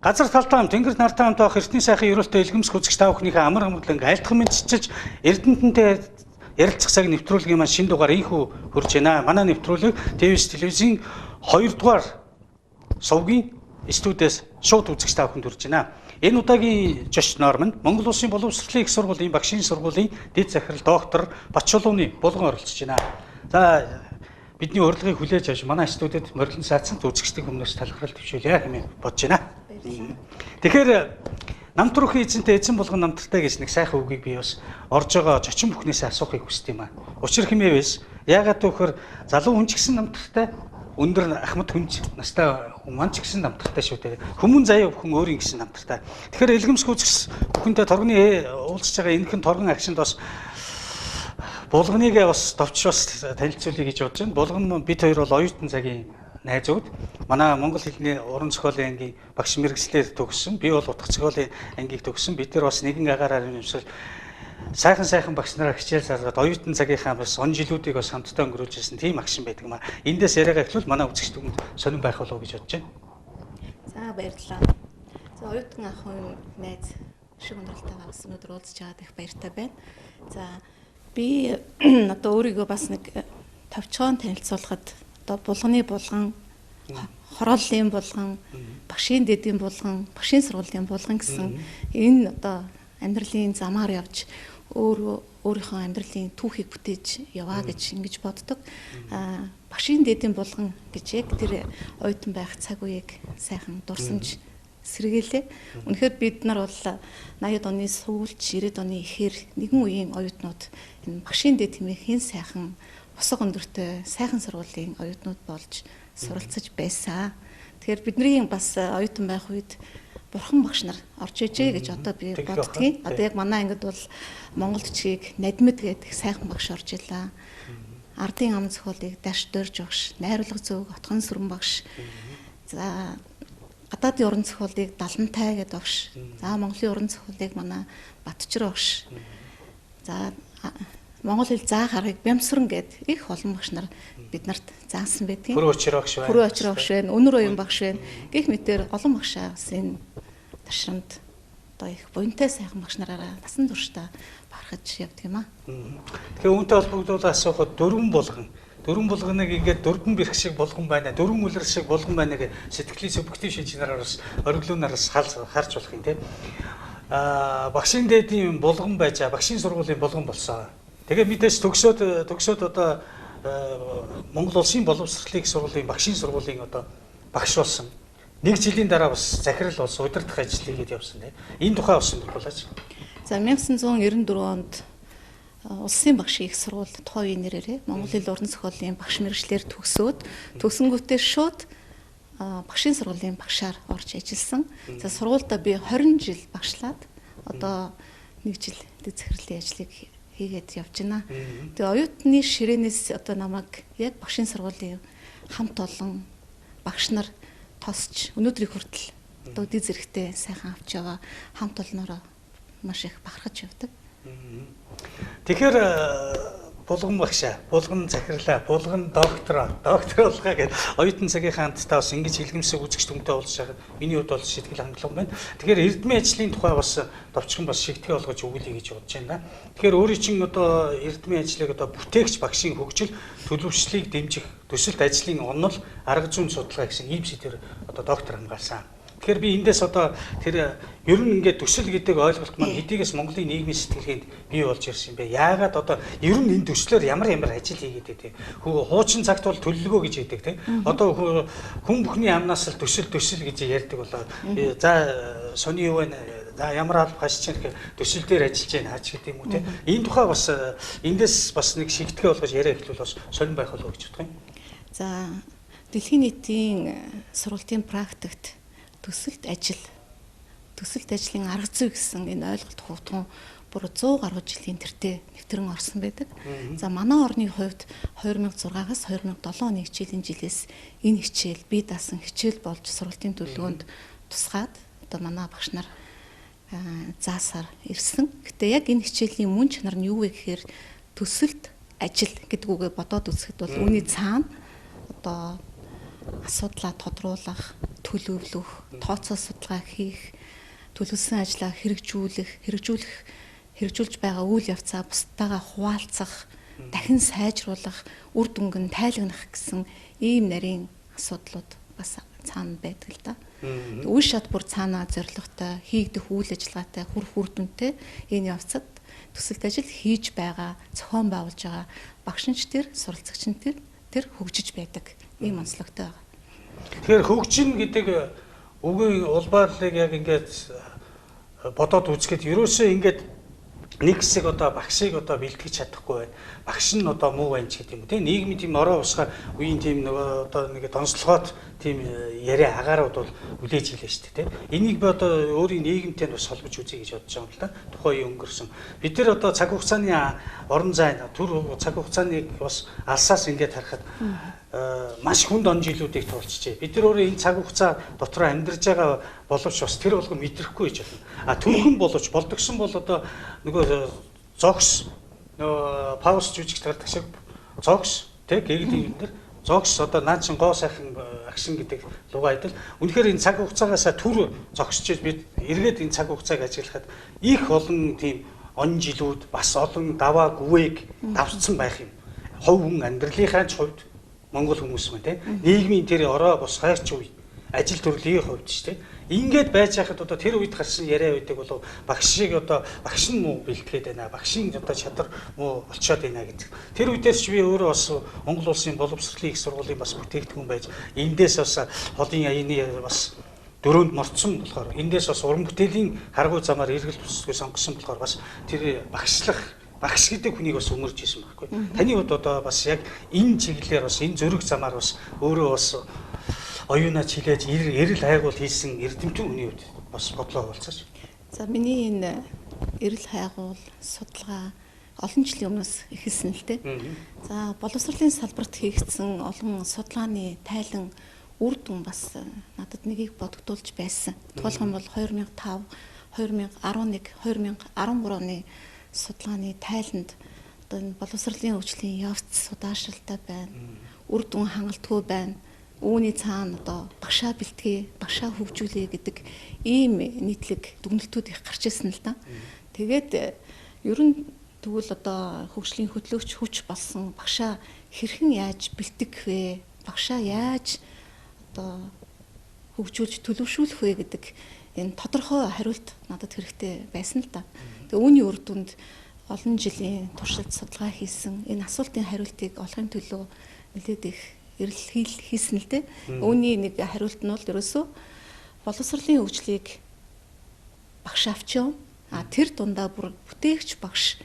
газар талтай ам тэнгэр нартай хамт байх эртний сайхан ерөөлтөй элгэмсэх үзэгч та бүхнийхээ амар амгалан айлтхан мэдчилж Эрдэнэтэнтэй ярилцах цаг нэвтрүүлгийн маань шинэ дугаар ийхүү хурж байна. Манай нэвтрүүлэг ТВ-с телевизийн 2 дугаар сувгийн студиэс шууд үзэгч та бүхэнд хүрж байна. Энэ удаагийн жиш норм нь Монгол Улсын боловсролын их сургуулийн багшийн сургуулийн дэд захирал доктор Батчулууны булган оролцож байна. За бидний урилгыг хүлээж авч манай студид морилон саацсан үзэгчдийн өмнөөс талхрал төвшүүлье хэмээн бодож байна. Тэгэхээр намтруухийн эзэнтэй эзэн болгон намтартай гэж нэг сайхан үгийг би бас орж байгаа зочин бүхнээсээ асуухыг хүсдэг юм аа. Учир хэмээвээс яагаад гэвэл залуу хүн ч гэсэн намтартай, өндөр ахмад хүнч настай хүн маань ч гэсэн намтартай шүү дээ. Хүмүүн заяа бүхэн өөрийн гэсэн намтартай. Тэгэхээр элгэмсэх үзэгч бүхэнтэй торгоны уулзж байгаа энэхэн торгон агшинд бас булганыг бас товч бас танилцуулъя гэж бодож байна. Булган бид хоёр бол оюутан цагийн найзууд. Манай Монгол хэлний уран зохиолын ангийн багш мэргэжлээр төгссөн. Би бол утга зохиолын ангийг төгссөн. Бид нар бас нэгэн агаараар юмшил сайхан багш нараа хичээл заргаад оюутан цагийнхаа бас он жилүүдийг бас хамтдаа өнгөрүүлж ирсэн тийм агшин байдаг маа. Эндээс яриагаа эхлүүл манай үзэгчдэнд сонирн байх болов уу гэж бодож байна. За баярлалаа. За оюутан ахын найз шиг өндөрлөлтөйгээ бас өнөөдөр уулзч байгаад их баяртай байна. За би одоо өөрийгөө бас нэг товчхон танилцуулахад одоо булганы булган, хорооллын булган, багшийн дэдийн булган, багшийн сургуулийн булган гэсэн энэ одоо амьдралын замаар явж өөрийнхөө амьдралын түүхийг бүтээж яваа гэж ингэж боддог. Багшийн дэдийн булган гэж яг тэр оюутан байх цаг үеийг сайхан дурсамж сэргээлээ. Үнэхээр бид нар бол 80-ад оны сүүлч 90-ад оны эхээр нэгэн үеийн оюутнууд энэ багшийн дэд хэмээх хэн сайхан босго өндөртэй сайхан сургуулийн оюутнууд болж суралцаж байсан. Тэгэхээр бидний бас оюутан байх үед бурхан багш нар орж ижээ гэж одоо би боддгийн. Одоо яг манай ангид бол монголчгийг надмид гэдэг сайхан багш орж илаа. Ардын ам зохиолыг даш дөрж багш, найруулга зөв отхон сүрэн багш. За гадаадын уран зохиолыг Далантай гэдэг багш. За Монголын уран зохиолыг манай Батчир багш. За Монгол хэл заах аргыг Бямсран гэдэг их олон багш нар бид нарт заасан байдгийг. Пүрүү очир багш байна. Пүрүү очир багш байна. Өнөр уян багш байна. Гэх мэтээр олон багшаас энэ ташрамд одоо их буянтай сайхан багш нараараа насан туршдаа барахж явдаг юм аа. Тэгэхээр үүнтэй холбогдуулаад асуухад дөрвөн булганыг ингээд дөрвөн бэрх шиг булган байна. Дөрвөн үлэр шиг булган байна гэх сэтгэлийн субъектив шинжнээр бас ориглоонаас харж болох юм тийм. Багшийн дэдийн булган байж багшийн сургуулийн булган болсон. Тэгээ мэдээж төгсөөд одоо Монгол Улсын боловсролын их сургуулийн багшийн сургуулийн одоо багш болсон. Нэг жилийн дараа бас захирал болсон, удирдах ажил хийгээд явсан тийм. Энэ тухай бас сонирхолтой. За 1994 онд Улсын багшийн их сургууль тухайн нэрээрээ Монгол хэл уран зохиолын багш мэргэжлэр төгсөнгүүтээ шууд багшийн сургуулийн багшаар орж ажилласан. За сургуультай би 20 жил багшлаад одоо 1 жил дэд захирлын ажлыг хийгээд явж байна. Тэгээ оюутны ширээнээс одоо намайг яг багшийн сургуулийн хамт олон багш нар тосч өнөөдрийг хүртэл одоо дэд зэрэгтэй сайхан авч байгаа хамт олноороо маш их бахархаж явдаг. Тэгэхээр булган багшаа, булган захирлаа, булган доктор болгоо гэдэг оюутан цагийнхаа хамтдаа бас ингэж хэлгэмсэх үзэгч түнтэй уулзж байгаа. Миний хувьд бол сэтгэл хангалуун байна. Тэгэхээр эрдмийн ажлын тухай бас товчхон бас шигтгэе болгож өгүүлье гэж бодож байна. Тэгэхээр өөрийн чинь одоо эрдмийн ажлыг одоо бүтээгч багшийн хөгжил төлөвшлийг дэмжих төсөлт ажлын онол арга зүйн судалгаа гэсэн ийм сэдвээр одоо доктор хамгаалсан. Тэгэхээр би эндээс одоо тэр ер нь ингээд төсөл гэдэг ойлголт маань хэдийгээс Монголын нийгмийн сэтгэлгээнд бий болж ирсэн юм бэ? Яагаад одоо ер нь энэ төслөөр ямар ажил хийгээд байдаг? Хуучин цагт бол төлөлгөө гэж хэлдэг тийм. Одоо хүн бүхний амнаас л төсөл гэж ярьдаг болоо. За сони юу вэ? За ямар алба хашиж чинь төсөл дээр ажиллаж байна хаач гэдэг юм уу тийм. Энэ тухай бас эндээс бас нэг шигтгэе болгож яриа эхлүүл бас сонирн байх болов уу гэж бодох юм. За дэлхийн нийтийн сургалтын практикт төсөлт ажлын арга зүй гэсэн энэ ойлголт хөвтгөн бүр 100 гаруй жилийн тэртээ нэвтрэн орсон байдаг. За манай орны хувьд 2006-аас 2007 оны жилээс энэ хичээл бие даасан хичээл болж сургалтын төлөвлөгөөнд тусгаад одоо манай багш нар заасаар ирсэн. Гэтэ яг энэ хичээлийн мөн чанар нь юу вэ гэхээр төсөлт ажил гэдэг үгээ бодоод үзэхэд бол үүний цаана одоо асуудлаа тодруулах, төлөвлөх, тооцоо судалгаа хийх, төлөвлөсөн ажлаа хэрэгжүүлж байгаа үйл явцаа бусдаагаа хуваалцах, дахин сайжруулах, үр дүнг нь тайлагнах гэсэн ийм нарийн асуудлууд бас цаана байдаг л да. Үе шат бүр цаанаа зорилготой хийгдэх үйл ажиллагаатай үр дүнтэй энэ явцад төсөлт ажил хийж байгаа, зохион байгуулж байгаа багшинч тэр, суралцагч тэр хөгжиж байдаг. Ийм онцлогтой байгаа. Тэгэхээр хөгжин гэдэг үгийн улбаарлыг яг ингээд бодоод үзэхэд ерөөсөө ингээд нэг хэсэг одоо багшийг одоо бэлтгэж чадахгүй байна. Багш нь одоо муу байна ч гэдэг юм тийм нийгмийн тийм ороо усгаар үеийн тийм нөгөө одоо нэг донслогоод тийм яриа агаарууд бол үлээж хэлээ шүү дээ тийм. Энийг би одоо өөрийн нийгэмтэй бас холбож үзье гэж бодож байгаа юм л да. Тухайн үе өнгөрсөн. Бид нар одоо цаг хугацааны орон зай түр цаг хугацааныг бас алсаас ингээд харахад маш хүнд он жилүүдийг туулчихжээ. Бид нар өөрөө энэ цаг хугацаа дотор амьдарч байгаа боловч бас тэр болгон мэдрэхгүй гэж байна. Түрхэн боловч болдгсон бол одоо нөгөө зогс пауз жүжигч тардаг шиг зогс тэг гэглийн юм дээр зогс одоо наад чин гоо сайхан агшин гэдэг лугайдал үнэхээр энэ цаг хугацаагаасаа түр зогсчиж бид эргээд энэ цаг хугацааг ажиглахад их олон тийм он жилүүд бас олон даваа гүвээг давцсан байх юм. Хувь хүн амьдралынхаа ч хувьд Монгол хүмүүс мэн тийм нийгмийн тэр ороо бос хайрч үе ажил төрлийн хувьд ч тийм ингээд байж хахад одоо тэр үед гарсан яриа үүдэг болов багшийг одоо багш нь муу бэлтгээд байна. Багшийн одоо чадвар муу болчиход байна гэдэг. Тэр үедээс ч би өөрөө бас Монгол улсын боловсролын их сургуулийн бас бүтээгдэхүүн байж эндээс бас холын аяны бас дөрөнд морцсон болохоор эндээс бас уран бүтээлийн харгуй замаар эргэл төсөлгөө сонгосон болохоор бас тэр багш гэдэг хүнийг бас өмөрж исэн байхгүй. Таны хувьд одоо бас яг энэ чиглэлээр бас энэ зөрөг замаар бас өөрөө бас оюунаа чилээж эрэл хайгуул хийсэн эрдэмтэн хүний үед бас бодлоо хуваалцаач. За миний энэ эрэл хайгуул судалгаа олон жилийн өмнөөс эхэлсэн л дээ. За боловсролын салбарт хийгдсэн олон судалгааны тайлан үр дүн бас надад нэгийг бодогдуулж байсан. Тухайлбал бол 2005, 2011, 2013 оны судалгааны тайланд одоо боловсролын хөгжлийн явц удаашралтай байна. Үр дүн хангалтгүй байна. Үүний цаана одоо багшаа бэлтгий, багшаа хөгжүүлээ гэдэг ийм нийтлэг дүгнэлтүүд их гарч ирсэн л да. Тэгээд ер нь тэгвэл одоо хөгжлийн хөтлөгч хүч болсон багшаа хэрхэн яаж бэлтгэх вэ? Багшаа яаж одоо хөгжүүлж төлөвшүүлэх вэ гэдэг энэ тодорхой хариулт надад хэрэгтэй байсан л да. Тэгээд үүний үр дүнд олон жилийн туршилт судалгаа хийсэн энэ асуултын хариултыг олохын төлөө нэлээд их эрэл хийсэн л дээ. Үүний нэг хариулт нь бол ерөөсөө боловсролын хөгжлийг багш авчив. Тэр дундаа бүр бүтээгч багш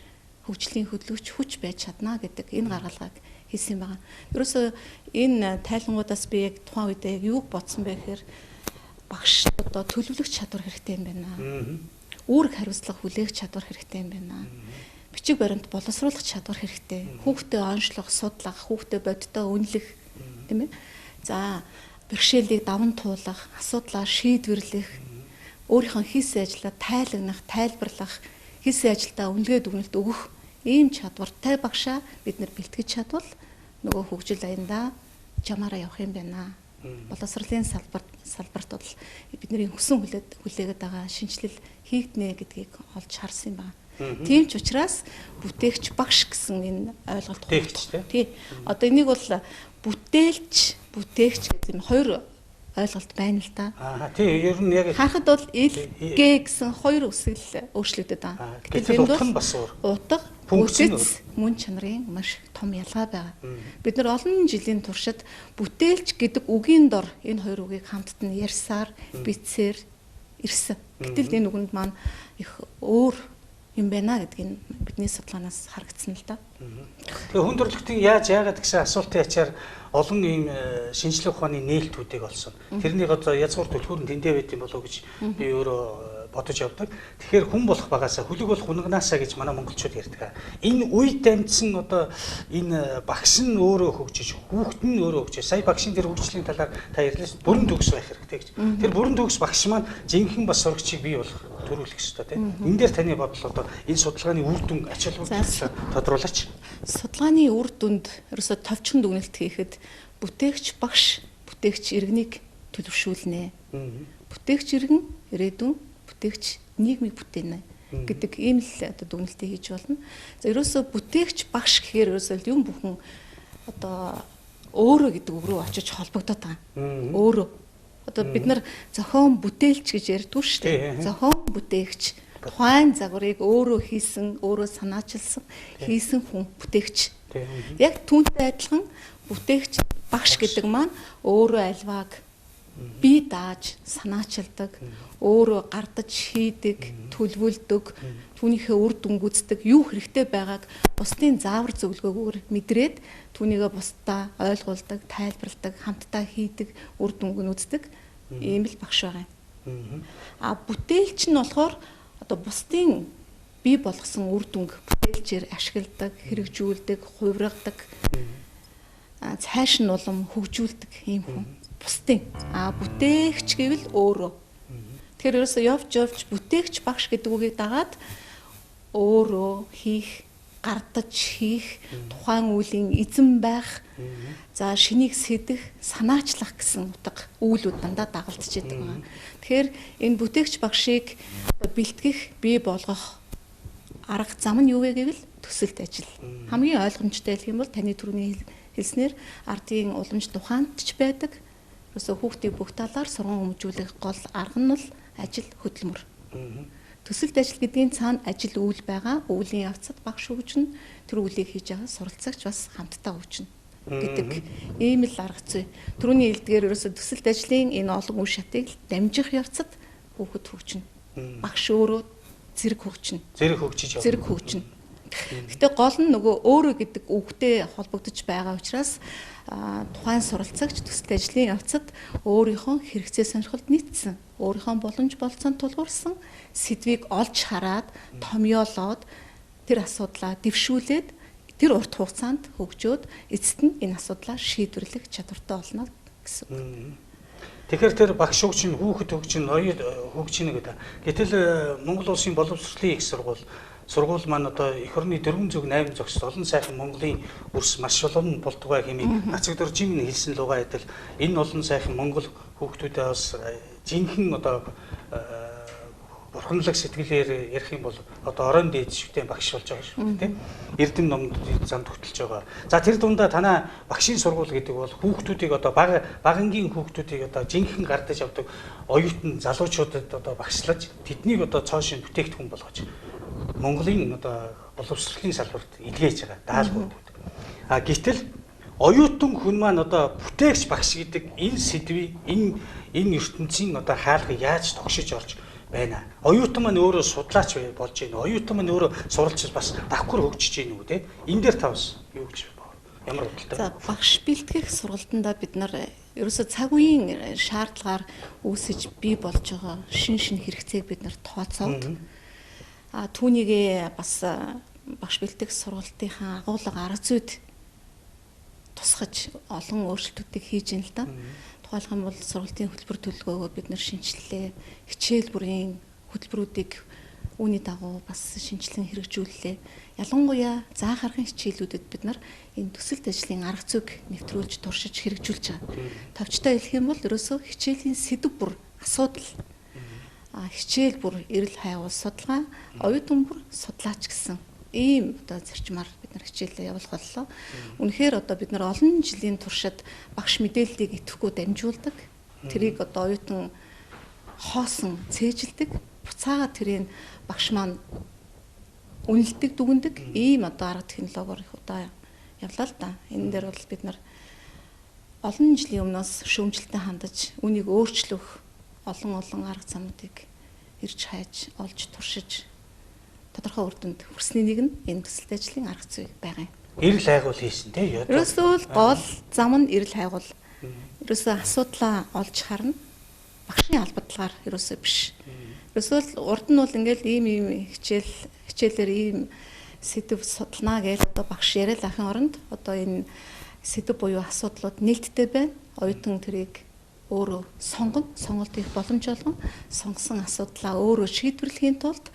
хөгжлийн хөтлөгч хүч байж чадна гэдэг энэ гаргалгааг хийсэн байгаа. Ерөөсөө энэ тайлангуудаас би яг тухайн үедээ юуг бодсон бэ гэхээр багш одоо төлөвлөх чадвар хэрэгтэй юм байна. Үүрэг хариуцлага хүлээх чадвар хэрэгтэй юм байна. Бичиг баримт боловсруулах чадвар хэрэгтэй. Хүүхдэд онцлох, судлах, хүүхдэд бодитоо үнэлэх тийм ээ. За бэрхшээлийг даван туулах, асуудлаа шийдвэрлэх, өөрийнхөө хийсэн ажлаа тайлагнах, тайлбарлах, хийсэн ажилдаа үнэлгээ дүгнэлт өгөх ийм чадвартай багшаа бид нэр бэлтгэж чадвал нөгөө хөгжил аяндаа чамаараа явах юм байна. Боловсролын салбарт бол бидний хүсэн хүлээгээд байгаа шинжилэл хийгднэ гэдгийг олж харсан юм байна. Тийм ч учраас бүтээгч багш гэсэн энэ ойлголт байна. Тий. Одоо энийг бол бүтээлч, бүтээгч гэдэг энэ хоёр ойлголт байна л да. Тий, ер нь яг харахад бол г гэсэн хоёр үсгэл өөрчлөгдөд байгаа. Гэтэл утга нь бас утга, бүтэц, мөн чанарын маш том ялгаа байгаа. Бид нар олон жилийн туршид бүтээлч гэдэг үгийн дор энэ хоёр үгийг хамтд нь ярьсаар, бичсээр ирсэн. Гэтэл энэ үгэнд маань их өөр юм байна гэдгийг бидний судалгаанаас харагдсан л да. Тэгээ хүн төрөлхтөн яагаад гэсэн асуултын ачаар олон ийм шинжлэх ухааны нээлтүүдийг олсон. Тэрнийг одоо язгуур төлхүүр нь тэндээ байт юм болов уу гэж би өөрөө бодож явдаг. Тэгэхээр хүн болох багасаа хүлэг болох унгнаасаа гэж манай монголчууд ярьдаг. Энэ үед амьдсан одоо энэ багш нь өөрөө хөгжиж, хүүхэд нь өөрөө хөгжиж, сая багшийн тэр хөгжлийн талаар та ярьлаа шүү. Бүрэн төгс байх хэрэгтэй гэж. Тэр бүрэн төгс багш маань жинхэнэ бас сурагчийг бий болох төрүүлэх ёстой тийм. Энэ дээр таны бодол одоо энэ судалгааны үр дүн ач холбогдол тодруулаач. Судалгааны үр дүнд ерөөсө товчхон дүгнэлт хийхэд бүтээгч багш бүтээгч иргэнийг төлөвшүүлнэ. Бүтээгч иргэн ирээдүйн бүтээгч нийгмийг бүтээнэ гэдэг ийм л одоо дүгнэлтийг хийж болно. За ерөөсөө бүтээгч багш гэхээр ерөөсөө юм бүхэн одоо өөрөө гэдэг үг рүү очиж холбогдоод байгаа. Өөрөө. Одоо бид нар зохион бүтээлч гэж ярьдгүй шүү дээ. Зохион бүтээгч тухайн загварыг өөрөө хийсэн, өөрөө санаачилсан, хийсэн хүн бүтээгч. Яг түүнтэй адилхан бүтээгч багш гэдэг маань өөрөө альвааг бие дааж, санаачилдаг, өөрөө гардаж хийдэг, төлөвлөдөг, түүнийхээ үр дүн гүйцэтгэг, юу хэрэгтэй байгааг бусдын заавар зөвлөгөөгөөр мэдрээд түүнийгээ бусдаа ойлгуулдаг, тайлбарладаг, хамтдаа хийдэг, үр дүнг нь үздэг ийм л багш байгаа юм. Бүтээлч нь болохоор одоо бусдын бий болгосон үр дүнг бүтээлчээр ашигладаг, хэрэгжүүлдэг, хувиргадаг, цааш нь улам хөгжүүлдэг ийм хүн. Бусдын бүтээгч гэвэл өөрөө. Тэгэхээр ерөөсөө явж бүтээгч багш гэдэг үгийг дагаад өөрөө хийх, гардаж хийх, тухайн үеийн эзэн байх, за шинийг сэдэх, санаачлах гэсэн утга үйлүүд дандаа дагалдж идэг байгаа. Тэгэхээр энэ бүтээгч багшийг бэлтгэх, бий болгох арга зам нь юу вэ гэвэл төсөлт ажил. Хамгийн ойлгомжтой хэлэх юм бол таны түрүүний хэлснээр ардын уламж тухаанд ч байдаг. Ерөөсөө хүүхдийг бүх талаар сурган өмжүүлэх гол арга нь бол ажил хөдөлмөр. Төсөлт ажил гэдгийн цаана ажил үйл байгаа. Үеийн явцад багш хөгжинэ. Тэр үйлийг хийж байгаа суралцагч бас хамтдаа хөгжинэ гэдэг ийм л арга зүй. Түрүүний хэлдгээр ерөөсөө төсөлт ажлын энэ олон үе шатыг дамжих явцад хүүхэд хөгжинэ. Багш өөрөө зэрэг хөгжинэ. Зэрэг хөгжинэ. Гэтэ гол нь нөгөө өөрөө гэдэг үгтэй холбогдож байгаа учраас тухайн суралцагч төсөл ажлын явцад өөрийнхөө хэрэгцээ сонирхолд нийцсэн, өөрийнхөө боломж болцоонд тулгуурсан сэдвийг олж хараад, томьёолоод тэр асуудлаа дэвшүүлээд тэр урт хугацаанд хөгжөөд эцэст нь энэ асуудлаа шийдвэрлэх чадвартай болно гэсэн үг. Тэгэхээр тэр багш хөгжин, хүүхэд хөгжин, оюут хөгжин гэдэг. Гэтэл Монгол Улсын боловсролын их сургууль маань одоо эх орны 408 зохистой олон сайхан Монголын өрс маш олон болдгоо хэмээн Нацаг Доржийн хэлсэн лугаа адил энэ олон сайхан Монгол хүүхдүүдээ бас жинхэнэ одоо бурханлаг сэтгэлээр ярих юм бол одоо оройн дээд шүтэн багш болж байгаа шүү дээ. Эрдэм номд замд хөтлөж байгаа. За тэр дундаа танаа багшийн сургууль гэдэг бол хүүхдүүдийг одоо багангийн хүүхдүүдийг одоо жинхэнэ гардаж авдаг оюутан залуучуудад одоо багшлаж тэднийг одоо цоошин бүтээгдэхүүн болгож Монголын одоо боловсролын салбарт илгээж байгаа даалгаврууд. Гэтэл оюутан хүн маань одоо бүтээгч багш гэдэг энэ сэдвийг энэ ертөнцийн одоо хаалгыг яаж тогшиж орж байна. Оюутан маань өөрөө судлаач болж байна. Оюутан маань өөрөө суралцж бас давхар хөгжиж байна үү те. Энэ дээр тавс юу гэж байна? Ямар бодолтой? За багш бэлтгэх сургалтандаа бид нар ерөөсөө цаг үеийн шаардлагаар үүсэж бий болж байгаа шин хэрэгцээг бид нар тооцоод түүнийгээ бас багш бэлтгэх сургалтынхаа агуулга арга зүйд тусгаж олон өөрчлөлтүүдийг хийж ийн л да. Тухайлх юм бол сургалтын хөтөлбөр төлөвлөгөөгөө бид нар шинжиллээ. Хичээл бүрийн хөтөлбөрүүдийг үүний дагуу бас шинжилэн хэрэгжүүллээ. Ялангуяа заах аргын хичээлүүдэд бид нар энэ төсөлт ажлын арга зүйг нэвтрүүлж туршиж хэрэгжүүлж байгаа. Товчтой хэлэх юм бол ерөөсөө хичээлийн сэдэв бүр асуудал хичээл бүр эрэл хайгуул судалгаа, оюутан бүр судлаач гэсэн ийм одоо зарчмаар бид нар хичээлээ явуулах боллоо. Үнэхээр одоо бид нар олон жилийн туршид багш мэдээллийг идэвхгүй дамжуулдаг. Тэрийг одоо оюутан хоосон цээжилдэг. Буцаагаад тэрийг багш маань үнэлдэг, дүгндэг ийм одоо арга технологиор их удаа явлаа л да. Энэ дээр бол бид нар олон жилийн өмнөөс шүүмжлэлтэй хандаж үнийг өөрчлөх олон арга замуудыг ирж хайж, олж туршиж тодорхой үр дүнд хүрсний нэг нь энэ төсөлт ажлын арга зүй байгаа юм. Эрэл хайгуул хийсэн тийм. Ерөөсөө гол зам нь эрэл хайгуул. Ерөөсөө асуудлаа олж харна. Багшийн албадлагаар ерөөсөө биш. Ерөөсөө урд нь бол ингээл ийм хичээлээр ийм сэдв судалнаа гэж одоо багш яриад ахын оронд одоо энэ сэдв буюу асуудлууд нээлттэй байна. Оюутан тэрийг өөрөө сонголт их боломж олгон сонгосон асуудлаа өөрөө шийдвэрлэхийн тулд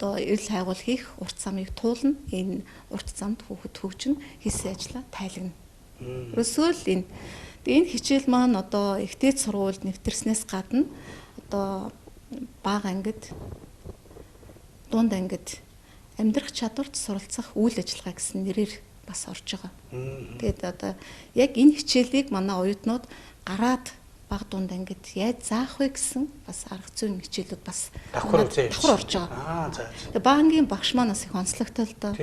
одоо эрэл хайгуул хийх урт замыг туулна. Энэ урт замд хүүхэд хөгжин хийсэн ажлаа тайлагна. Ерөөсөө л энэ Тэгээ энэ хичээл маань одоо ихтэй сургуульд нэвтэрснээс гадна одоо бага ангид, дунд ангид амьдрах чадварт суралцах үйл ажиллагаа гэсэн нэрээр бас орж байгаа. Тэгээд одоо яг энэ хичээлийг манай оюутнууд гараад бага дунд ангид яаж заах вэ гэсэн бас арга зүйн хичээлүүд бас давхар орж байгаа. Тэгээд багангийн багш маань бас их онцлогтой л доо.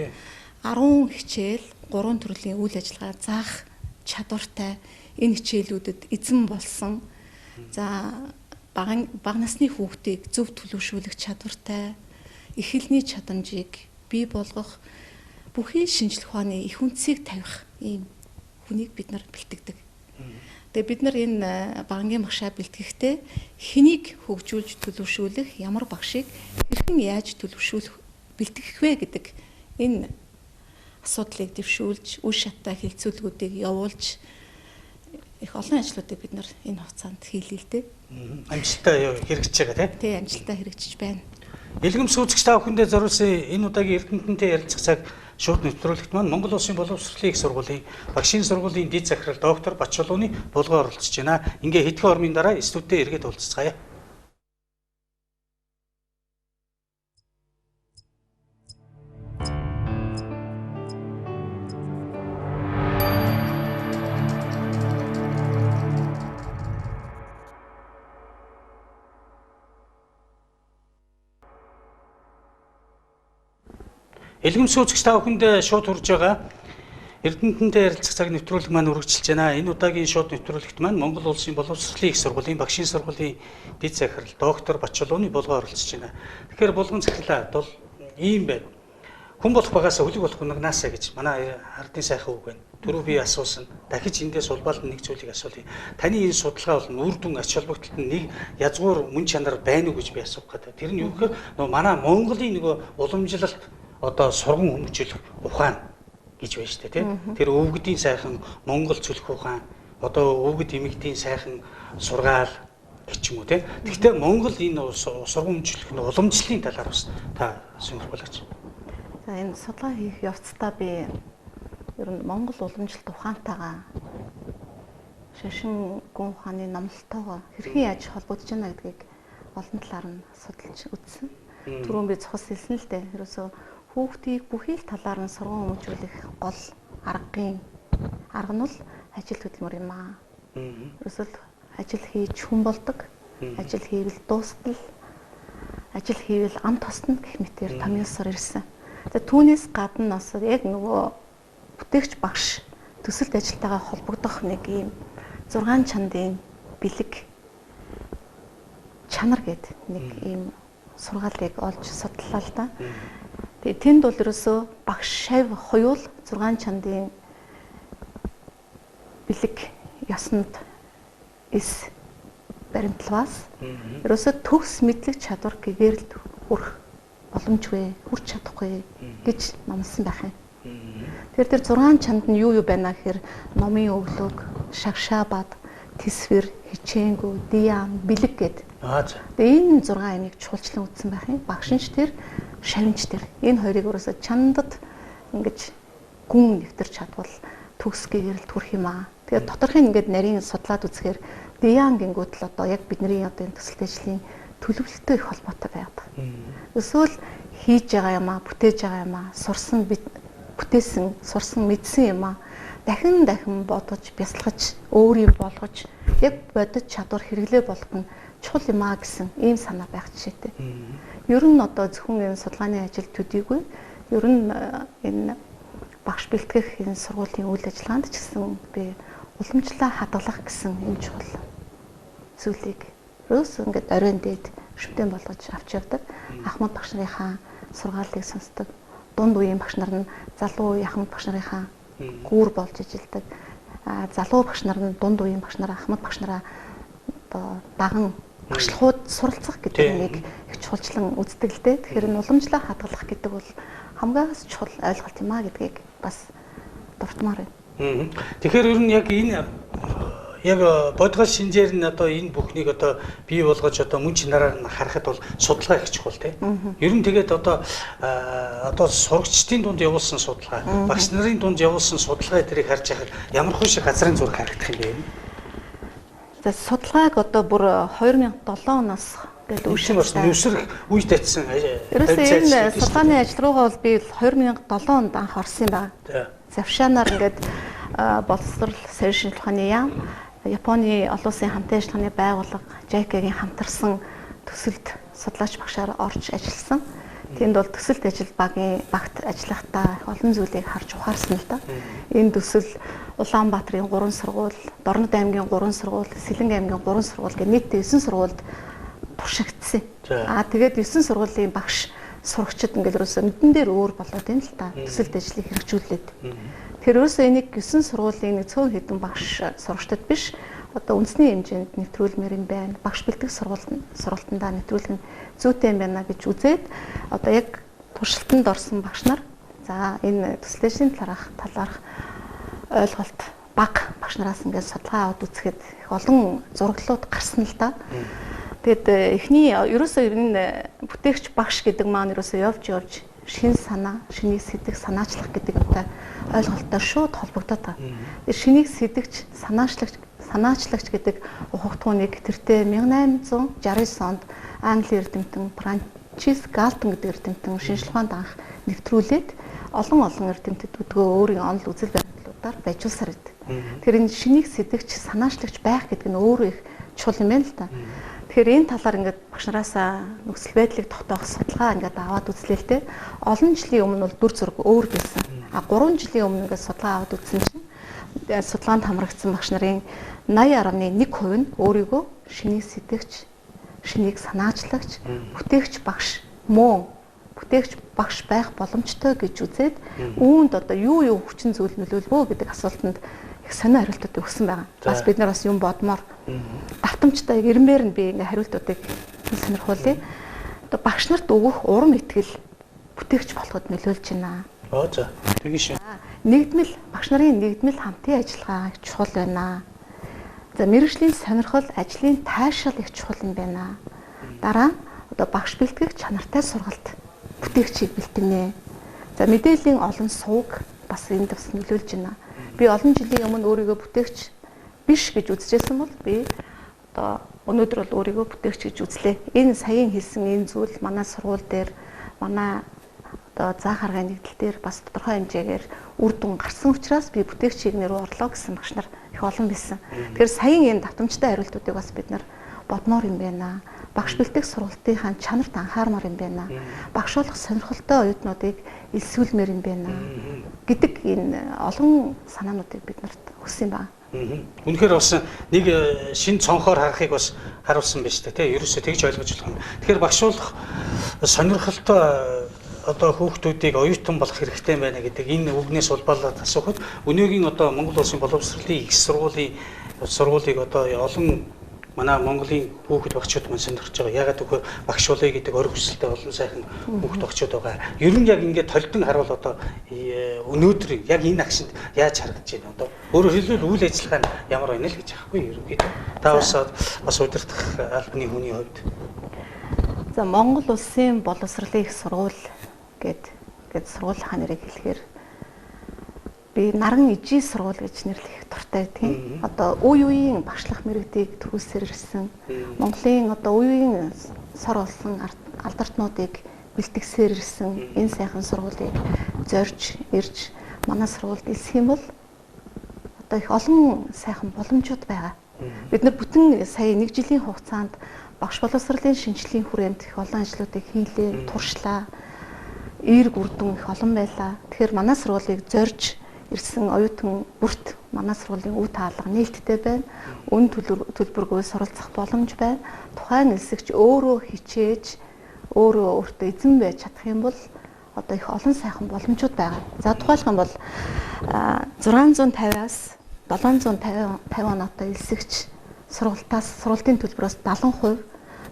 10 хичээл 3 төрлийн үйл ажиллагаа заах чадвартай энэ хичээлүүдэд эзэн болсон. За бага насны хүүхдийг зөв төлөвшүүлэх чадвартай, эхлэлний чадамжийг бий болгох, бүхий шинжлэх ухааны их үндсийг тавих ийм хүнийг бид нар бэлтгэдэг. Тэгээ бид нар энэ багангийн багшаа бэлтгэхдээ хэнийг хөгжүүлж төлөвшүүлэх, ямар багшийг хэрхэн яаж төлөвшүүлэх бэлтгэх вэ гэдэг энэ асуудлыг дэвшүүлж, үе шаттай хилцүүлгүүдийг явуулж их олон ажлуудыг бид нар энэ хугацаанд хийлээ л дээ. Амжилттай хэрэгжиж байгаа тийм амжилттай хэрэгжиж байна. Илгэм сүүцэгч та бүхэндээ зориулсан энэ удаагийн Эрдэнэтэнтэй ярилцах цаг шууд нэвтрүүлэгт маань Монгол Улсын боловсролын их сургуулийн багшийн сургуулийн дэд захирал доктор Батчулууны булгаар оролцож байна. Ингээ хэдхэн ормын дараа студидээ эргээд уулзцгаая. Илгэм сүүцэгч та бүхэндээ шууд хүрж байгаа Эрдэнэтэнтэй ярилцах цаг нэвтрүүлэг маань үргэлжилж байна. Энэ удаагийн шууд нэвтрүүлэгт маань Монгол Улсын боловсролын их сургуулийн багшийн сургуулийн дэд захирал доктор Батчулууны булгаар оролцож байна. Тэгэхээр булган захирлаа бол ийм байна. Хүн болох багаас өлөг болох угнаасаа гэж манай ардын сайхан үг байна. Түрүү би асуусан. Дахиж эндээс улбаалд нэг зүйлийг асуулъя. Таны энэ судалгаа бол үр дүн ач холбогдолд нэг язгуур мөн чанар байна уу гэж би асуух гэдэг. Тэр нь юу гэхээр нөгөө манай Монголын нөгөө уламжлалт одоо сургам хөгжүүлэх ухаан гэж байна шүү дээ тийм. Тэр өвгдийн сайхан Монгол цөлөх ухаан, одоо өвгд эмэгдийн сайхан сургаал гэх юм уу тийм. Гэхдээ Монгол энэ сургам хөгжүүлэх нь уламжлалын талаар бас та сонирхолтой. За энэ судалгаа хийх явцдаа би ер нь Монгол уламжлалт ухаантайгаа шашин гүн ухааны номлолтойгоо хэрхэн яаж холбогдож байна гэдгийг олон талаар нь судалж үзсэн. Түрүүн би цохос хэлсэн л дээ. Ерөөсөө хүүхдийг бүхий л талаар нь сургам хөгжүүлэх гол арга нь бол ажил хөдөлмөр юм аа. Ерөөсөө ажил хийж хүн болдог, ажил хийвэл дуустал, ажил хийвэл ам тосно гэх мэтээр томьёосоор ирсэн. За түүнээс гадна бас яг нөгөө бүтээгч багш төсөлт ажилтайгаа холбогдох нэг ийм 6 чандын бэлэг чанар гэдэг нэг ийм сургаалыг олж судлаа л да. Тэгээ тэнд бол ерөөсөө багш шав хоёул 6 чандын бэлэг ясанд эс баримтлаас ерөөсөө төгс мэдлэг чадвар гэгээр л хүрх боломжгүй, хүрч чадахгүй гэж номлосон байх юм. Тэр 6 чанд нь юу байна гэхээр номын өглөөг, шагшаа бад, тэсвэр, хичээнгүү, диан, бэлэг гэд. Тэгээ энэ 6 амийг чуулчлан үзсэн байх юм. Багшинч тэр, шавинч тэр. Энэ хоёрыг өөрөөсөө чандад ингэж гүн нэвтэрч чадвал төгс гэгээр л хүрх юм аа. Тэгээ доторхын ингээд нарийн судлаад үзэхээр диан гингүүд л одоо яг бидний одоо энэ төсөлт ажлын төлөвлөлттэй их холбоотой байдаг. Эсвэл хийж байгаа юм аа, бүтээж байгаа юм аа, сурсан бүтээсэн, сурсан мэдсэн юм аа дахин бодож, бясалгаж, өөрийн болгож яг бодит чадвар хэрэглээ болгох нь чухал юм аа гэсэн ийм санаа байх жишээтэй. Ер нь одоо зөвхөн энэ судалгааны ажил төдийгүй ер нь энэ багш бэлтгэх энэ сургуулийн үйл ажиллагаанд ч гэсэн би уламжлалаа хадгалах гэсэн энэ чухал зүйлийг өөс ингээд оройн дээд шүтэн болгож авч явдаг. Ахмад багш нарынхаа сургаалыг сонсдог. Дунд үеийн багш нар нь залуу үеийн ахмад багш нарынхаа гүүр болж ижилдэг. Залуу багш нар нь дунд үеийн багш нараа, ахмад багш нараа одоо даган багшлахууд суралцах гэдэг нэг их чухалчлан үздэг л дээ. Тэгэхээр энэ уламжлалаа хадгалах гэдэг бол хамгаас чухал ойлголт юм а гэдгийг бас дуртмаар байна. Тэгэхээр ер нь яг энэ яг бодгол шинжээр нь одоо энэ бүхнийг одоо бий болгож одоо мөн чанараар нь харахад бол судалгаа их чухал тийм. Ер нь тэгээд одоо сурагчдын дунд явуулсан судалгаа, багш нарын дунд явуулсан судалгаа тэрийг харж байхад ямар хүн шиг газрын зураг харагдах юм бэ? За судалгааг одоо бүр 2007 оноос гэдэг үүсэлсэн нэмсрэх үед татсан. Ерөөсөө энэ судалгааны ажил руугаа бол би 2007 онд анх орсон юм байна. Завшаанаар ингээд боловсрол сэрийн шинжилгээний яам Японы олон улсын хамтын ажиллагааны байгууллага JICA-гийн хамтарсан төсөлд судлаач багшаар орж ажилласан. Тэнд бол төсөлт ажил багт ажиллахдаа олон зүйлийг харж ухаарсан л да. Энэ төсөл Улаанбаатарын 3 сургууль, Дорнод аймгийн 3 сургууль, Сэлэнг аймгийн 3 сургууль гэх нийтдээ 9 сургуульд туршигдсан. Тэгээд 9 сургуулийн багш сурагчид ингээл ерөөсөө мэдэн дээр өөр болоод байна л да. Төсөлт ажлыг хэрэгжүүлээд. Тэр ерөөсөө энийг 9 сургуулийн нэг цөөн хэдэн багш сурагчдад биш одоо үндэсний хэмжээнд нэвтрүүлмээр юм байна. Багш бэлтгэх сургалтандаа нэвтрүүлэх нь зүйтэй юм байна гэж үзээд одоо яг туршилтанд орсон багш нар за энэ төсөл ажлын талаарх ойлголт бага багш нараас ингээд судалгаа аваад үзэхэд их олон зураглалууд гарсан л да. Тэгэд эхний ерөөсөө энэ бүтээгч багш гэдэг маань ерөөсөө явж шин санаа, шинийг сэтгэх, санаачлах гэдэг юмтай ойлголтоор шууд холбогдоод байгаа. Шинийг сэтгэгч, санаачлагч гэдэг ухагтхууныг тэртээ 1869 онд Англи эрдэмтэн Франчис Галтон гэдэг эрдэмтэн шинжилгээ ухаанд анх нэвтрүүлээд олон эрдэмтэд өдгөө өөрийн онол үзэл баримтлуудаар байжуулсаар байдаг. Тэр энэ шинийг сэтгэгч, санаачлагч байх гэдэг нь өөрөө их чухал юм байна л да. Тэгэхээр энэ талаар ингээд багш нараасаа нөхцөл байдлыг тогтоох судалгаа ингээд аваад үзлээ л дээ. Олон жилийн өмнө бол дүр зураг өөр байсан. 3 жилийн өмнө ингээд судалгаа аваад үзсэн чинь судалгаанд хамрагдсан багш нарын 80.1% нь өөрийгөө шинийг сэтгэгч, шинийг санаачлагч, бүтээгч багш мөн бүтээгч багш байх боломжтой гэж үзээд үүнд одоо юу хүчин зүйл нөлөөлвөө гэдэг асуултанд их сонио хариултууд өгсөн байгаа. Бас бид нар бас юм бодмоор давтамжтай ирмээр нь би ингээ хариултуудыг сонирхуулъя. Одоо багш нарт өгөх урам итгэл бүтээгч болоход нөлөөлж байна. За тэгин шүү. Нэгдмэл багш нарын нэгдмэл хамтын ажиллагаа их чухал байна. За мэргэжлийн сонирхол, ажлын таашаал их чухал юм байна. Дараа одоо багш бэлтгэх чанартай сургалт бүтээгчийг бэлтгэнэ. За мэдээллийн олон сувг бас энд бас нөлөөлж байна. Би олон жилийн өмнө өөрийгөө бүтээгч биш гэж үзчихсэн бол би одоо өнөөдөр бол өөрийгөө бүтээгч гэж үзлээ. Энэ саяын хэлсэн энэ зүйл манай сургууль дээр манай одоо заах аргын нэгдэл дээр бас тодорхой хэмжээгээр үр дүн гарсан учраас би бүтээгчийг нэр орлоо гэсэн багш нар их олон байсан. Тэгэхээр саяын энэ давтамжтай хариултуудыг бас бид нар бодмоор юм байна. Багш бэлтгэх сургалтынхаа чанарт анхаармаар юм байна. Багш болох сонирхолтой оюутнуудыг элсүүлмээр юм байна гэдэг энэ олон санаануудыг бид нарт өгсөн байна. Үнэхээр бас нэг шин цонхоор харахыг бас харуулсан байна шүү дээ. Ерөөсөө тэгж ойлгож болох юм. Тэгэхээр багш болох сонирхолтой одоо хүүхдүүдийг оюутан болох хэрэгтэй байна гэдэг энэ үгнээс улбалаад асуухад өнөөгийн одоо Монгол улсын боловсролын их сургуулийг одоо олон манай Монголын хүүхэд багчууд маань сонирхож байгаа. Ягаад гэвэл багш болъё гэдэг ори хүсэлтэй олон сайхан хүүхэд багчууд байгаа. Ер нь яг ингээд толдон харуул одоо өнөөдөр яг энэ агшинд яаж харагдаж байна одоо. Өөрөөр хэлбэл үйл ажиллагаа нь ямар байна л гэж аахгүй ерөнхийдөө. Та бас удирдах албаны хүний хувьд. За Монгол улсын боловсролын их сургууль гэд сургуулийнхаа нэрийг хэлэхээр би наран ижийн сургууль гэж нэрлэх дуртай тийм. Одоо үе үеийн багшлах мэргэдийг төгөлсөр ирсэн. Монголын одоо үе үеийн сор болсон алдартнуудыг бэлтгэсээр ирсэн энэ сайхан сургуулийг зорж ирж манай сургуульд илсэх юм бол одоо их олон сайхан боломжууд байгаа. Бид нар бүтэн сая 1 жилийн хугацаанд багш боловсролын шинжилгээний хүрээнд их олон ажлуудыг хийлээ, туршлаа. Эерэг үр дүн их олон байлаа. Тэгэхээр манай сургуулийг зорж ирсэн оюутан бүрт манай сургуулийн үе таалга нээлттэй байна. Үн төлбөргүй суралцах боломж байна. Тухайн нэлсэгч өөрөө хичээж өөртөө эзэн байж чадах юм бол одоо их олон сайхан боломжууд байгаа. За тухайлх юм бол 650-аас 750 оноотой элсэгч сургалтын төлбөрөөс 70%,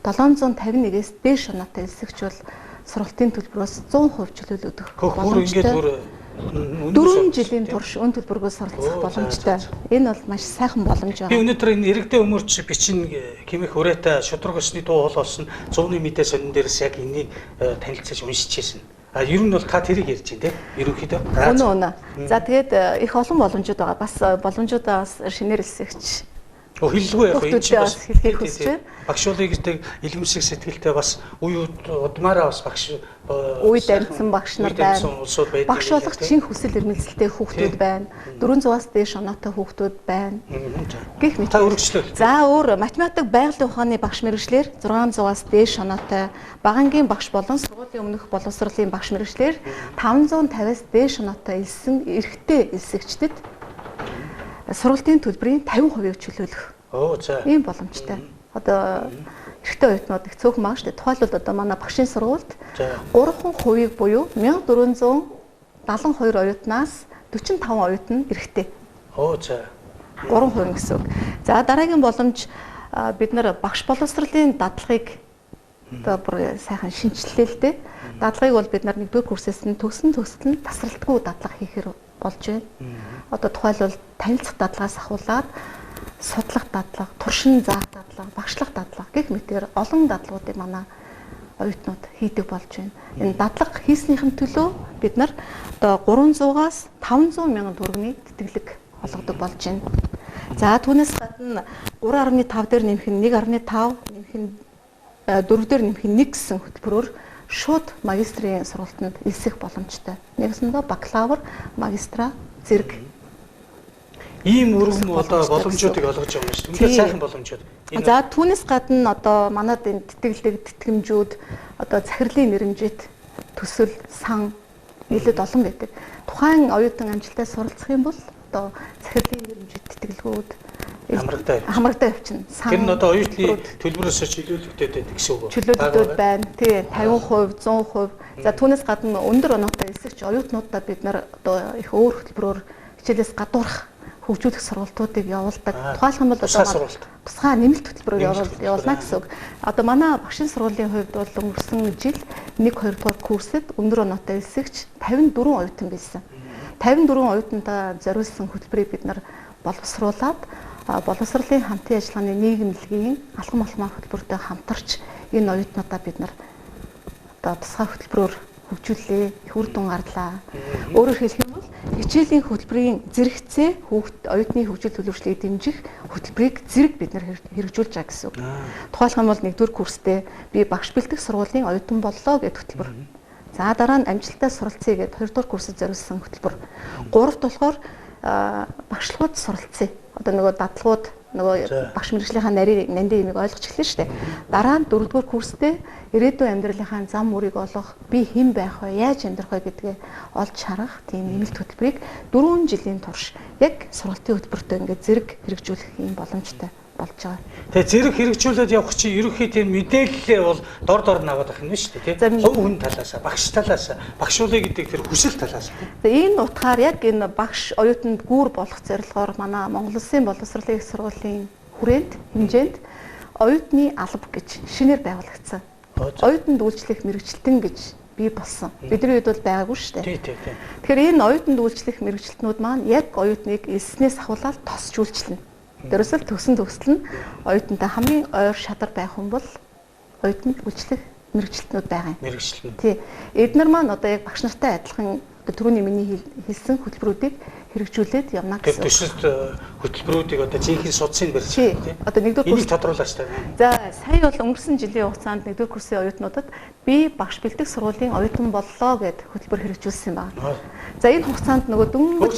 751-ээс дээш оноотой элсэгч бол сургалтын төлбөрөөс 100% чөлөөлөгдөх боломжтой. 4 жилийн турш өн төлбөргөө суралцах боломжтой. Энэ бол маш сайхан боломж байна. Би өнөөдөр энэ иргэдийн өмөрч бичин хэмэх хүрээтэй шудраг өсний дуу хоол болсон 100-ны мэдээ сонин дээрээс яг энийг танилцаж уншижсэн. Ер нь бол та тэрийг ярьж байна тийм ерөнхийдөө. Үнэ. За тэгээд их олон боломжууд байгаа. Бас боломжуудаа бас шинээр элсэгч Хэллгүй яг энэ чинь бас хэлхийг хүсэж байна. багшуулыг гэдэг илэмсэг сэтгэлтэй бас үе удмаараа бас багш үед амьдсан багш нар байна. Багш болох чин хүсэл эрмэлзэлтэй хүүхдүүд байна. 400-аас дээш оноотой хүүхдүүд байна. Гэх мэт. Та үргэлжлүүл. За өөр математик байгалийн ухааны багш мэргэжлэр 600-аас дээш оноотой, багангийн багш болон сургуулийн өмнөх боловсролын багш мэргэжлэр 550-аас дээш оноотой элсэн эрэгтэй элсэгчдэд сургалтын төлбөрийн 50%-ийг чөлөөлөх. За. Ийм боломжтой. Одоо эрэгтэй оюутнууд их цөөхөн байгаа шүү дээ. Тухайлбал одоо манай багшийн сургуульд 3% буюу 1472 оюутнаас 45 оюутан эрэгтэй. За. 3% гэсэн үг. За дараагийн боломж бид нар багш боловсролын дадлагыг одоо бүр сайхан шинжиллээ л дээ. Дадлагыг бол бид нар 1-р курсээс нь төгсөн тасралтгүй дадлага хийхээр болж байна. Одоо тухайлбал танилцах дадлагаас ахуулаад судлах дадлага, туршин заах дадлага, багшлах дадлага гэх мэтээр олон дадлагуудыг манай оюутнууд хийдэг болж байна. Энэ дадлага хийснийхэн төлөө бид нар одоо 300-аас 500 мянган төгрөгийн тэтгэлэг олгодог болж байна. За түүнээс гадна 3.5 дээр нэмэх нь 1.5, нэмэх нь 4 дээр нэмэх нь 1 гэсэн хөтөлбөрөөр шууд магистрийн сургалтанд элсэх боломжтой. Нэгсэндээ бакалавр, магистра, зэрэг ийм өргөм одоо боломжуудыг олгож байгаа юм шүү дээ. Үнэхээр сайхан боломжууд. За түүнээс гадна одоо манад энэ тэтгэлэг, тэтгэмжүүд, одоо захирлын нэрэмжит, төсөл, сан нэлээд олон байдаг. Тухайн оюутан амжилттай суралцах юм бол одоо захирлын нэрэмжит, тэтгэлгүүд хамрагтай явчихна. Тэр нь одоо оюутны төлбөрөөс чөлөөлөгдөд байдаг гэсэн үг үү? Чөлөөлөгдөд байна. Тий, 50%, 100%. За түүнээс гадна өндөр оноотой элсэгч оюутнуудаа бид нар одоо их өөр хөтөлбөрөөр хичээлээс гадуурх хөгжүүлэх сургалтуудыг явуулдаг. Тухайлх юм бол одоо тусгай нэмэлт хөтөлбөрөөр явуулна гэсэн үг. Одоо манай багшийн сургуулийн хувьд бол өнгөрсөн жил 1-2 дугаар курсэд өндөр оноотой элсэгч 54 оюутан байсан. 54 оюутандаа зориулсан хөтөлбөрийг бид нар боловсруулад боловсролын хамтын ажиллагааны нийгэмлэгийн алхам алхмаар хөтөлбөртэй хамтарч энэ оюутнуудаа бид нар одоо тусгай хөтөлбөрөөр хөгжүүлээ, их үр дүн гарлаа. Өөрөөр хэлэх юм бол хичээлийн хөтөлбөрийн зэрэгцээ оюутны хөгжил төлөвшлийг дэмжих хөтөлбөрийг зэрэг бид нар хэрэгжүүлж байгаа гэсэн үг. Тухайлх юм бол 1-р курстэй би багш бэлтгэх сургуулийн оюутан боллоо гэдэг хөтөлбөр. За дараа нь амжилттай суралцъя гэдэг 2-р курсэд зориулсан хөтөлбөр. 3-т болохоор багшлахууд суралцъя. Одоо нөгөө дадлагууд нөгөө багш мэргэжлийнхаа нандин имийг ойлгож эхэлнэ шүү дээ. Дараа нь 4-р курстэй ирээдүйн амьдралынхаа зам мөрийг олох, би хэн байх вэ, яаж амьдрах вэ гэдгээ олж харах тийм нэмэлт хөтөлбөрийг 4 жилийн турш яг сургалтын хөтөлбөртөө ингээд зэрэг хэрэгжүүлэх юм боломжтой болж байгаа. Тэгээ зэрэг хэрэгжүүлээд явах чинь ерөнхий тийм мэдээлэлээ бол дор наваад ах юм шүү дээ, тийм. Хувь хүн талаас, багш талаас, багшуулъя гэдэг тэр хүсэл талаас. Тэгээ энэ утгаар яг энэ багш оюутанд гүүр болох зорилгоор манай Монгол Улсын боловсролын их сургуулийн хүрээнд хэмжээнд оюутны алба гэж шинээр байгуулагдсан. Оюутанд үйлчлэх мэрэгчлэлтэн гэж бий болсон. Бидний үед бол байгаагүй шүү дээ. Тэгэхээр энэ оюутанд үйлчлэх мэрэгчлэлтнүүд маань яг оюутныг элснээс ахуулаад тосч үйлчлэнэ. Дөрөсөл төгсөл нь оюутантай хамгийн ойр шадар байх хүн бол оюутанд үйлчлэх мэрэгчлэлтнүүд байгаа юм. Мэрэгчлэлтнүүд. Тий. Эднэр маань одоо яг багш нартай адилхан түрүүний миний хэлсэн хөтөлбөрүүдийг хэрэгжүүлээд явна гэсэн. Тэр төсөлд хөтөлбөрүүдийг одоо жинхэнэ судсыг барьж байгаа тийм. Одоо 1-р курс тодруулаач та. За сая бол өнгөрсөн жилийн хугацаанд 1-р курсын оюутнуудад би багш бэлтгэх сургуулийн оюутан боллоо гэд хөтөлбөр хэрэгжүүлсэн байна. За энэ хугацаанд нөгөө дөнгөж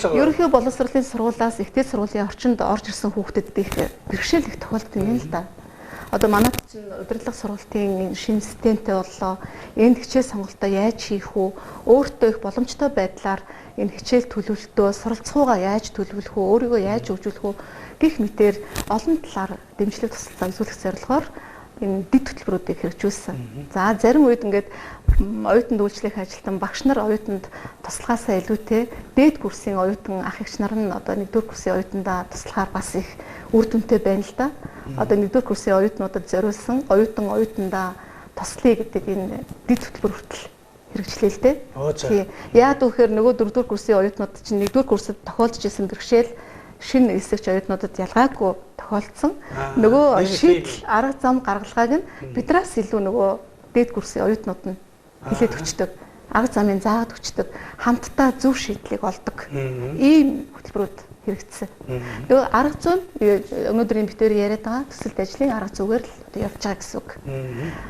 ерөнхий боловсролын сургуулиас ихтэй сургуулийн орчинд орж ирсэн хүүхдэд их бэрхшээл их тохиолддог юм л да. Одоо манайд чинь удирдлага сургалтын шинэ системтэй боллоо. Энд хичээл сонголтоо яаж хийх вэ? Өөртөө их боломжтой байдлаар энэ хичээл төлөвлөлтөө суралцахуугаа яаж төлөвлөх вэ? Өөрийгөө яаж хөгжүүлэх вэ? Гэх мэтээр олон талаар дэмжлэг тусалцаа үзүүлэх зорилгоор энэ дэд хөтөлбөрүүдийг хэрэгжүүлсэн. За зарим үед ингээд оюутанд үйлчлэх ажилтан багш нар оюутанд туслахаасаа илүүтэй дээд курсын оюутан ах эгч нар нь одоо 1-р курсын оюутандаа туслахаар бас их үр дүнтэй байна л да. Одоо 1-р курсын оюутнуудад зориулсан оюутандаа туслая гэдэг энэ дэд хөтөлбөр хүртэл хэрэгжлээ л дээ. Тий. Яад вэхээр нөгөө 4-р курсын оюутнууд чинь 1-р курсад тохиолдож исэн бэрхшээл шинэ элсэгч оюутнуудад ялгаагүй тохиолдсон. Нөгөө шийдэл арга зам гаргалгааг нь бидраас илүү нөгөө дээд курсын оюутнууд нь хэлээд өчтдөг. Арга замын заагаад өчтдөг. Хамтдаа зөв шийдлийг олдог. Ийм хөтөлбөрүүд хэрэгжсэн. Нөгөө арга зүйн өнөөдрийн битээр яриад байгаа төсөлт ажлын арга зүгээр л одоо явж байгаа гэсэн үг.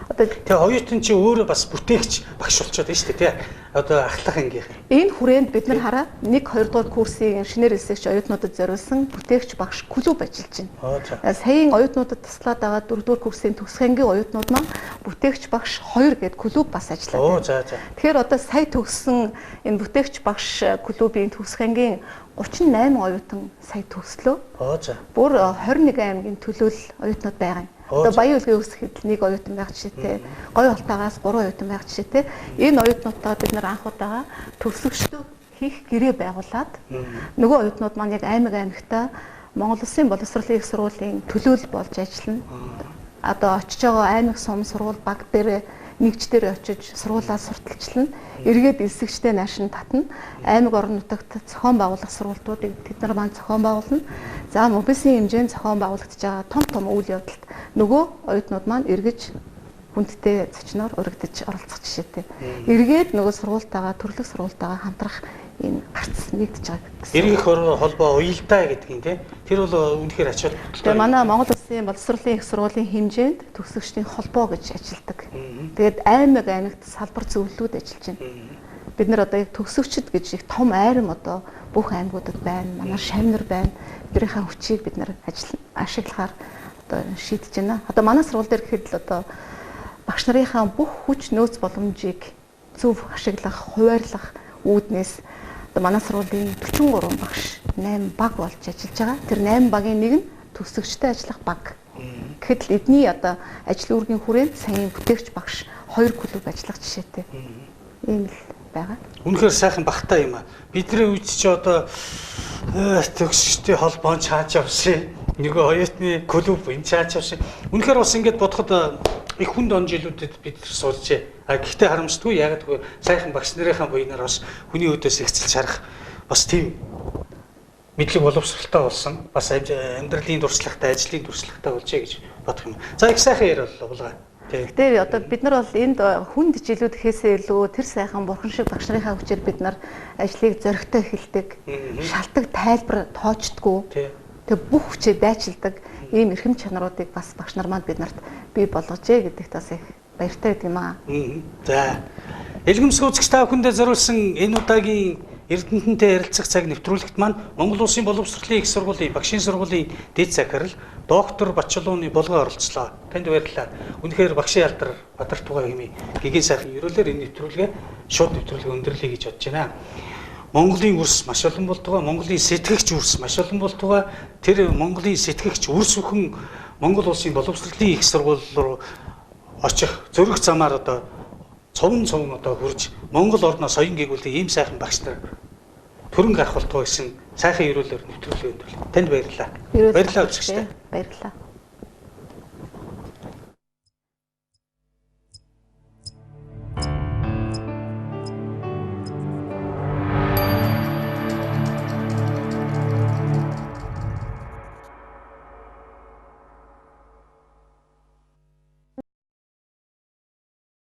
Одоо тэгээ оюутан чи өөрөө бас бүтээгч багш болчиход байна шүү дээ тий. Одоо ахлах ангийнх. Энэ хүрээнд бид нар хараа 1-2 дугаар курсын инженер хэлсэгч оюутнуудад зориулсан бүтээгч багш клуб ажиллаж байна. Саяын оюутнуудад туслаад байгаа 4 дугаар курсын төгсөх ангийн оюутнууд маань бүтээгч багш 2 гэдэг клуб бас ажиллаад байна. Тэгэхээр одоо сая төгссөн энэ бүтээгч багш клубын төгсөх ангийн 38 оюутан сая төгслөө. Бүр 21 аймгийн төлөөлөл оюутнууд байгаа юм. Одоо Баян Улгийн өсгөхөд 1 оюутан байх жишээтэй, Гой Ултаагаас 3 оюутан байх жишээтэй. Энэ оюутнуудаа бид нар анх удаага төгсөгчдөө хийх гэрээ байгуулад нөгөө оюутнууд маань яг аймагтаа Монгол Улсын боловсролын их сургуулийн төлөөлөл болж ажиллана. Одоо очиж байгаа аймаг сум сургууль баг дээр нэгждэр очиж сургуулаа сурталчлана. Эргээд элсэгчтэй наашин татна. Аймаг орон нутагт зохион байгуулах сургуулиудыг тэд нар маань зохион байгуулна. За мобилийн хэмжээнд зохион байгуулагдаж байгаа том үйл явдалд нөгөө оюутнууд маань эргэж хүндтэй зочноор урагдж оролцох жишээтэй. Эргээд нөгөө сургуультайгаа төрлөх сургуультайгаа хамтрах энэ гарц нэгдэж байгаа гэсэн. Эргэх холбоо уялдаа гэдгийг тийм. Тэр бол үнэхээр ач холбогдолтой. Тэгээ манай Монгол Улсын боловсролын их сургуулийн хэмжээнд төгсөгчдийн холбоо гэж ажилладаг. Тэгээд аймагт салбар зөвлөлүүд ажиллаж байна. Бид нар одоо яг төгсөгчд гэж их том айрам одоо бүх аймагуудад байна. Манай Шавнар байна. Бидний хүчийг бид нар ашиглахаар одоо шийдэж байна. Одоо манай сургууль дээр гэхэд л одоо багш нарынхаа бүх хүч нөөц боломжийг зөв ашиглах, хуваарлах үүднээс одоо манай сургуулийн 43 багш 8 баг болж ажиллаж байгаа. Тэр 8 багийн нэг нь төгсөгчтэй ажиллах баг. Гэхэд л эдний одоо ажил үүргийн хүрээнд саяын бүтээгч багш 2 клуб ажиллах жишээтэй. Ийм л байгаа. Үнэхээр сайхан багтаа юм аа. Бидний үед ч одоо төгсөгчтэй холбоо чааж явсан. Нөгөө оюутны клуб энэ чааж явсан. Үнэхээр бас ингэж бодоход их хүнд он жилүүдэд бид суулжээ. Гэхдээ харамсдаггүй яг гэвэл сайхан багш нарынхаа буйнаар бас хүний өдөөс ихцэлж харах бас тийм мэдлэг боловсралтай болсон. Бас амьдралын дурслагтай, ажлын дурслагтай болжээ гэж бодох юм. За их сайхан ярил боллоо. Гэхдээ одоо бид нар бол энд хүнд жилүүд гэхээсээ илүү тэр сайхан бурхан шиг багш нарынхаа хүчээр бид нар ажлыг зоригтой эхэлдэг. Шалтгаан тайлбар тоочдгүй. Тэг бүх хүчээ дайчилдаг ийм эрхэм чанаруудыг бас багш нар маань биднэрт бий болгожээ гэдэгт бас их баяртай гэдэг юм аа. За. Элгэмсэг үзэгч та бүхэндээ зориулсан энэ удаагийн Эрдэнэтэнтэй ярилцах цаг нэвтрүүлэгт маань Монгол Улсын боловсролын их сургуулийн багшийн сургуулийн дэд захирал доктор Бачалууны булган оролцлоо. Танд баярлалаа. Үнэхээр багшийн алдар Бадарт-Тугай хэмээн гэгэн сайхан өрөөлөөр энэ нэвтрүүлгээ шууд нэвтрүүлгээ өндөрлөе гэж бодож байна. Монголын үрс маш олон болтугай, Монголын сэтгэгч үрс маш олон болтугай. Тэр Монголын сэтгэгч үрс бүхэн Монгол Улсын боловсролын их сургууль руу очих зөрөх замаар одоо цовн одоо хурж Монгол орноо соён гээгүүлдэг ийм сайхан багш нар төрөн гарах болтугай гэсэн сайхан өрөөлөөр нэвтрүүлгээ өндөрлөө. Танд баярлалаа. Баярлалаа үзэгчдээ. Баярлалаа.